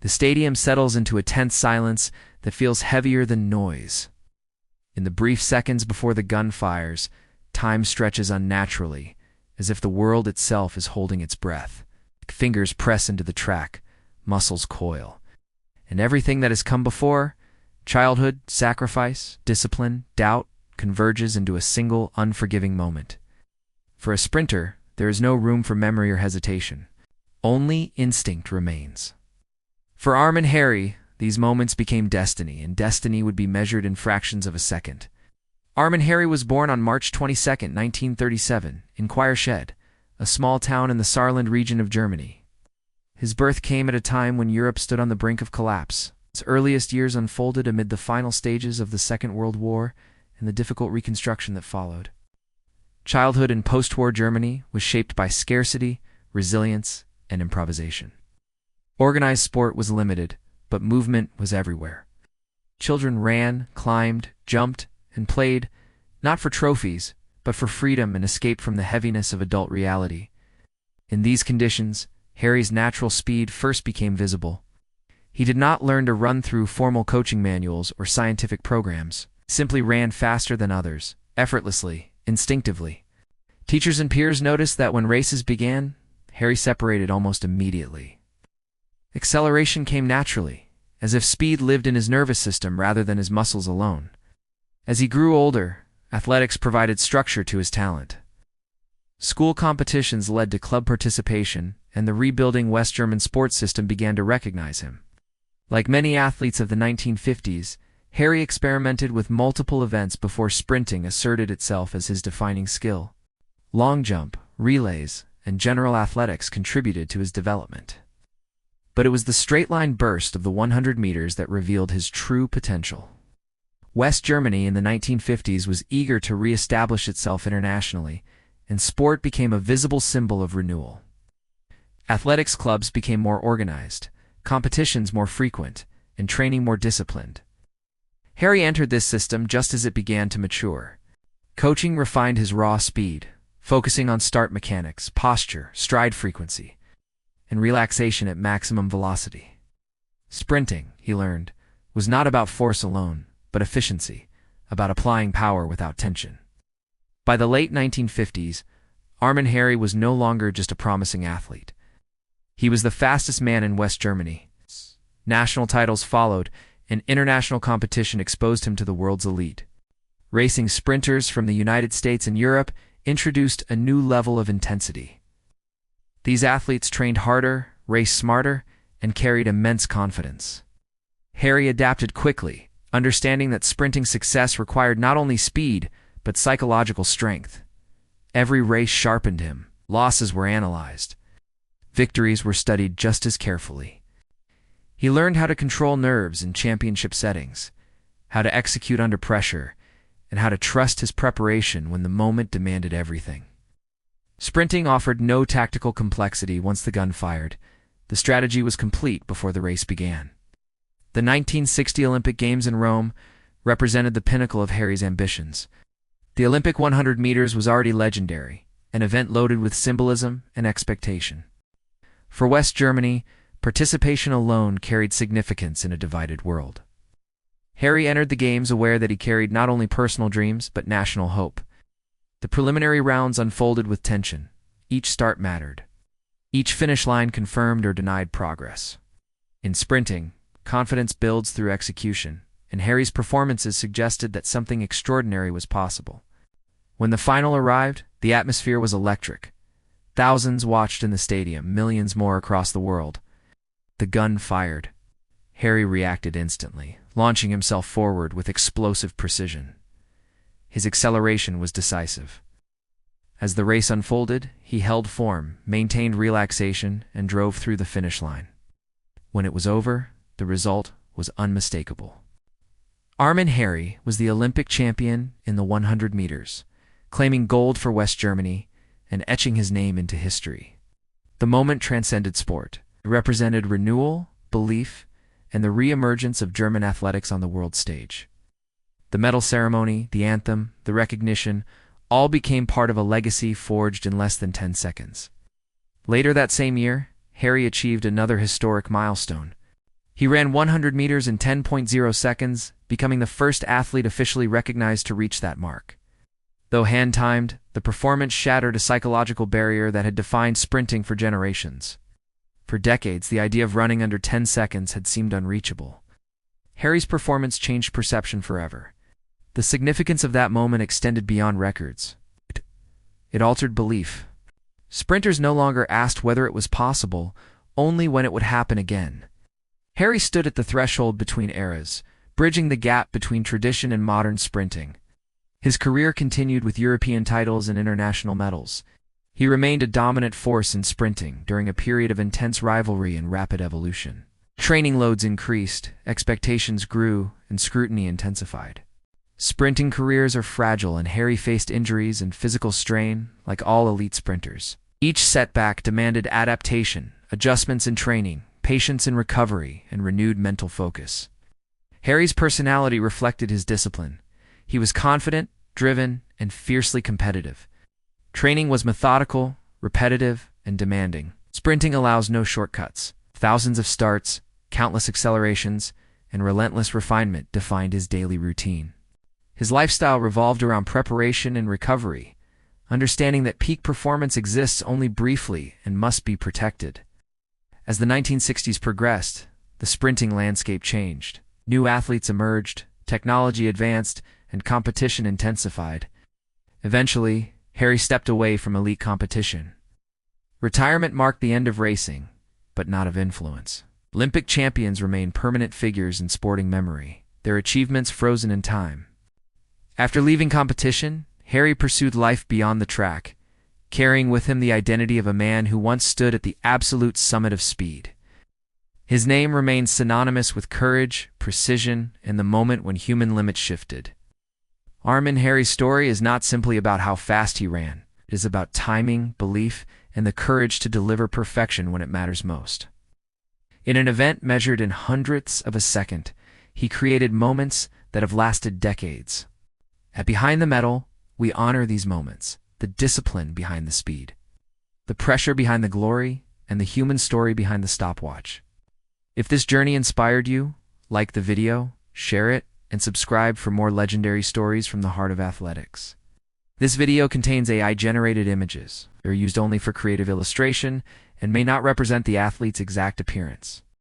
The stadium settles into a tense silence that feels heavier than noise. In the brief seconds before the gun fires, time stretches unnaturally, as if the world itself is holding its breath. Fingers press into the track, muscles coil. And everything that has come before, childhood, sacrifice, discipline, doubt, converges into a single, unforgiving moment. For a sprinter, there is no room for memory or hesitation. Only instinct remains. For Arm and Harry, these moments became destiny, and destiny would be measured in fractions of a second. Arm and Harry was born on March 22, 1937, in Quiershed, a small town in the Saarland region of Germany. His birth came at a time when Europe stood on the brink of collapse. His earliest years unfolded amid the final stages of the Second World War and the difficult reconstruction that followed. Childhood in post-war Germany was shaped by scarcity, resilience, and improvisation. Organized sport was limited, but movement was everywhere. Children ran, climbed, jumped, and played, not for trophies, but for freedom and escape from the heaviness of adult reality. In these conditions, Harry's natural speed first became visible. He did not learn to run through formal coaching manuals or scientific programs, simply ran faster than others, effortlessly, instinctively. Teachers and peers noticed that when races began, Harry separated almost immediately. Acceleration came naturally, as if speed lived in his nervous system rather than his muscles alone. As he grew older, athletics provided structure to his talent. School competitions led to club participation, and the rebuilding West German sports system began to recognize him. Like many athletes of the 1950s, Harry experimented with multiple events before sprinting asserted itself as his defining skill. Long jump, relays, and general athletics contributed to his development. But it was the straight-line burst of the 100 meters that revealed his true potential. West Germany in the 1950s was eager to re-establish itself internationally, and sport became a visible symbol of renewal. Athletics clubs became more organized, competitions more frequent, and training more disciplined. Harry entered this system just as it began to mature. Coaching refined his raw speed, focusing on start mechanics, posture, stride frequency, and relaxation at maximum velocity. Sprinting, he learned, was not about force alone, but efficiency, about applying power without tension. By the late 1950s, Arm and Harry was no longer just a promising athlete. He was the fastest man in West Germany. National titles followed, and international competition exposed him to the world's elite. Racing sprinters from the United States and Europe introduced a new level of intensity. These athletes trained harder, raced smarter, and carried immense confidence. Harry adapted quickly, understanding that sprinting success required not only speed, but psychological strength. Every race sharpened him, losses were analyzed. Victories were studied just as carefully. He learned how to control nerves in championship settings, how to execute under pressure, and how to trust his preparation when the moment demanded everything. Sprinting offered no tactical complexity once the gun fired. The strategy was complete before the race began. The 1960 Olympic Games in Rome represented the pinnacle of Harry's ambitions. The Olympic 100 meters was already legendary, an event loaded with symbolism and expectation. For West Germany, participation alone carried significance in a divided world. Harry entered the Games aware that he carried not only personal dreams, but national hope. The preliminary rounds unfolded with tension. Each start mattered. Each finish line confirmed or denied progress. In sprinting, confidence builds through execution, and Harry's performances suggested that something extraordinary was possible. When the final arrived, the atmosphere was electric. Thousands watched in the stadium, millions more across the world. The gun fired. Harry reacted instantly, launching himself forward with explosive precision. His acceleration was decisive. As the race unfolded, he held form, maintained relaxation, and drove through the finish line. When it was over, the result was unmistakable. Arm and Harry was the Olympic champion in the 100 meters, claiming gold for West Germany and etching his name into history. The moment transcended sport. It represented renewal, belief, and the re-emergence of German athletics on the world stage. The medal ceremony, the anthem, the recognition, all became part of a legacy forged in less than 10 seconds. Later that same year, Harry achieved another historic milestone. He ran 100 meters in 10.0 seconds, becoming the first athlete officially recognized to reach that mark. Though hand-timed, the performance shattered a psychological barrier that had defined sprinting for generations. For decades, the idea of running under 10 seconds had seemed unreachable. Harry's performance changed perception forever. The significance of that moment extended beyond records. It altered belief. Sprinters no longer asked whether it was possible, only when it would happen again. Harry stood at the threshold between eras, bridging the gap between tradition and modern sprinting. His career continued with European titles and international medals. He remained a dominant force in sprinting during a period of intense rivalry and rapid evolution. Training loads increased, expectations grew, and scrutiny intensified. Sprinting careers are fragile, and Harry faced injuries and physical strain like all elite sprinters. Each setback demanded adaptation, adjustments in training, patience in recovery, and renewed mental focus. Harry's personality reflected his discipline. He was confident, driven, and fiercely competitive. Training was methodical, repetitive, and demanding. Sprinting allows no shortcuts. Thousands of starts, countless accelerations, and relentless refinement defined his daily routine. His lifestyle revolved around preparation and recovery, understanding that peak performance exists only briefly and must be protected. As the 1960s progressed, the sprinting landscape changed. New athletes emerged, technology advanced, and competition intensified. Eventually, Harry stepped away from elite competition. Retirement marked the end of racing, but not of influence. Olympic champions remain permanent figures in sporting memory, their achievements frozen in time. After leaving competition, Harry pursued life beyond the track, carrying with him the identity of a man who once stood at the absolute summit of speed. His name remains synonymous with courage, precision, and the moment when human limits shifted. Harry's story is not simply about how fast he ran. It is about timing, belief, and the courage to deliver perfection when it matters most. In an event measured in hundredths of a second, he created moments that have lasted decades. At Behind the Medal, we honor these moments, the discipline behind the speed, the pressure behind the glory, and the human story behind the stopwatch. If this journey inspired you, like the video, share it, and subscribe for more legendary stories from the heart of athletics. This video contains AI-generated images. They're used only for creative illustration and may not represent the athlete's exact appearance.